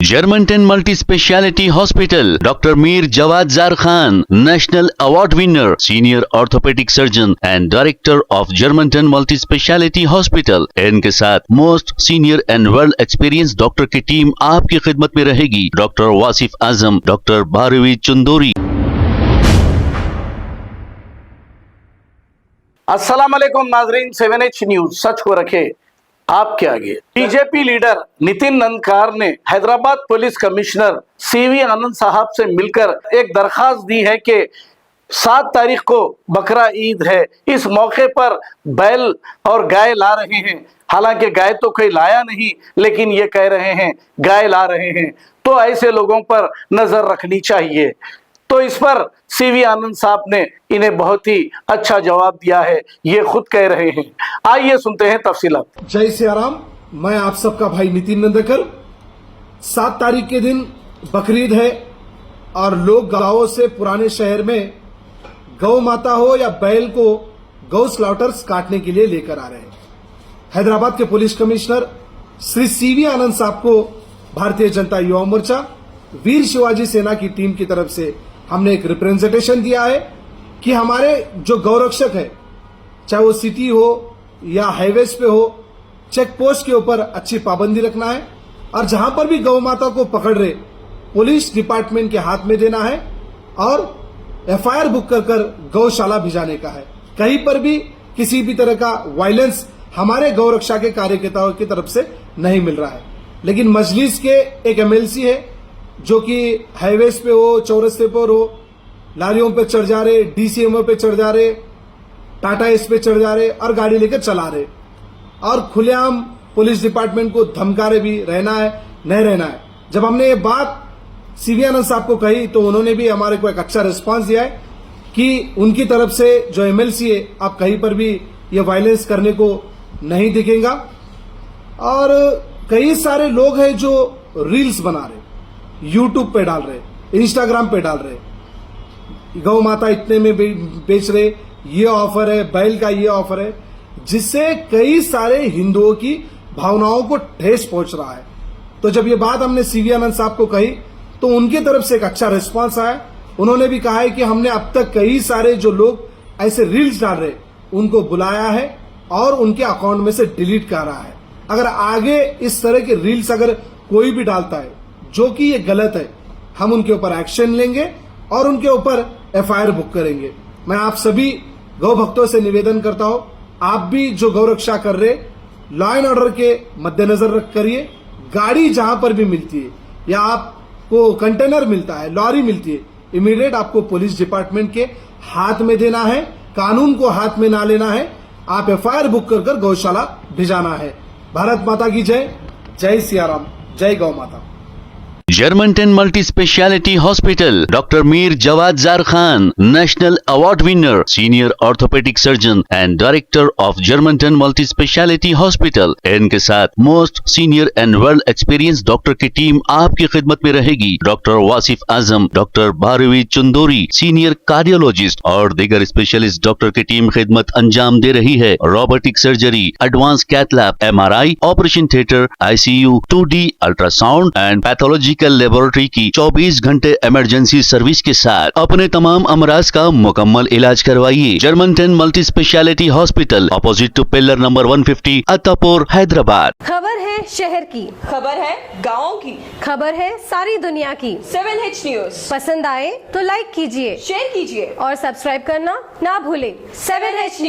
Germantown Multi-Speciality Hospital, Dr. Mir Jawad Zar Khan, National Award winner, Senior Orthopedic Surgeon and Director of Germantown Multi-Speciality Hospital। इनके साथ most senior and world experience doctor की team आपकी खिदमत में रहेगी। Doctor Wasif Azam, doctor Bharvi Chandori. अस्सलाम वालेकुम नाजरीन, 7H न्यूज सच को रखे आपके आगे। बीजेपी लीडर नितिन नंदकार ने हैदराबाद पुलिस कमिश्नर सीवी आनंद साहब से मिलकर एक दरखास्त दी है कि 7 तारीख को बकरा ईद है, इस मौके पर बैल और गाय ला रहे हैं। हालांकि गाय तो कोई लाया नहीं, लेकिन ये कह रहे हैं गाय ला रहे हैं, तो ऐसे लोगों पर नजर रखनी चाहिए। तो इस पर सीवी आनंद साहब ने इन्हें बहुत ही अच्छा जवाब दिया है, ये खुद कह रहे हैं। आइए सुनते हैं तफसीलात। जय सिया राम, मैं आप सबका भाई नितिन नंदकर। 7 तारीख के दिन बकरीद है और लोग गांवों से पुराने शहर में गौ माता हो या बैल को गौ स्लॉटर्स काटने के लिए लेकर आ रहे हैं। हैदराबाद के पुलिस कमिश्नर श्री सीवी आनंद साहब को भारतीय जनता युवा मोर्चा वीर शिवाजी सेना की टीम की तरफ से हमने एक रिप्रेजेंटेशन दिया है कि हमारे जो गौरक्षक है, चाहे वो सिटी हो या हाईवेज पे हो, चेक पोस्ट के ऊपर अच्छी पाबंदी रखना है और जहां पर भी गौ माता को पकड़ रहे पुलिस डिपार्टमेंट के हाथ में देना है और एफआईआर बुक कर गौशाला भिजाने का है। कहीं पर भी किसी भी तरह का वायलेंस हमारे गौरक्षा के कार्यकर्ताओं की तरफ से नहीं मिल रहा है। लेकिन मजलिस के एक एमएलसी है जो कि हाईवेज पे हो, चौरस्ते पर हो, लारियों पे चढ़ जा रहे, डीसीएमओ पे चढ़ जा रहे, टाटा एस पे चढ़ जा रहे और गाड़ी लेकर चला रहे और खुलेआम पुलिस डिपार्टमेंट को धमका रहे भी रहना है नहीं रहना है। जब हमने ये बात सीवी आनंद साहब को कही तो उन्होंने भी हमारे को एक अच्छा रिस्पांस दिया है कि उनकी तरफ से जो एमएलसी है, आप कहीं पर भी ये वायलेंस करने को नहीं दिखेगा। और कई सारे लोग हैं जो रील्स बना रहे, यूट्यूब पे डाल रहे, इंस्टाग्राम पे डाल रहे, गौ माता इतने में बेच रहे, ये ऑफर है, बैल का ये ऑफर है, जिससे कई सारे हिंदुओं की भावनाओं को ठेस पहुंच रहा है। तो जब ये बात हमने सीवी आनंद साहब को कही तो उनकी तरफ से एक अच्छा रिस्पांस आया। उन्होंने भी कहा है कि हमने अब तक कई सारे जो लोग ऐसे रील्स डाल रहे उनको बुलाया है और उनके अकाउंट में से डिलीट कर रहा है। अगर आगे इस तरह के रील्स अगर कोई भी डालता है जो कि ये गलत है, हम उनके ऊपर एक्शन लेंगे और उनके ऊपर एफआईआर बुक करेंगे। मैं आप सभी गौ भक्तों से निवेदन करता हूं, आप भी जो गौ रक्षा कर रहे, लॉ एंड ऑर्डर के मद्देनजर रख करिए। गाड़ी जहां पर भी मिलती है या आपको कंटेनर मिलता है, लॉरी मिलती है, इमीडिएट आपको पुलिस डिपार्टमेंट के हाथ में देना है, कानून को हाथ में ना लेना है। आप एफआईआर बुक कर गौशाला भिजाना है। भारत माता की जय। जय सिया राम, जय गौ माता। Germantown Multi-Speciality Hospital, Dr. Mir Jawad Zar Khan, National Award winner, Senior Orthopedic Surgeon and Director of Germantown Multi-Speciality Hospital। इनके साथ most senior and world experience doctor की टीम आपकी खिदमत में रहेगी। Doctor Wasif Azam, doctor Bharvi Chandori, senior cardiologist और दीगर specialist doctor की टीम खिदमत अंजाम दे रही है। Robotic surgery, advance cath lab, MRI, operation theatre, ICU, 2D ultrasound and pathology laboratory की 24 घंटे इमरजेंसी सर्विस के साथ अपने तमाम अमराज का मुकम्मल इलाज करवाइए। Germanten multi speciality hospital, opposite to pillar number 150, Attapur, Hyderabad. खबर है शहर की, खबर है गाँव की, खबर है सारी दुनिया की। 7H न्यूज पसंद आए तो लाइक कीजिए, शेयर कीजिए और सब्सक्राइब करना ना भूलें। 7H news.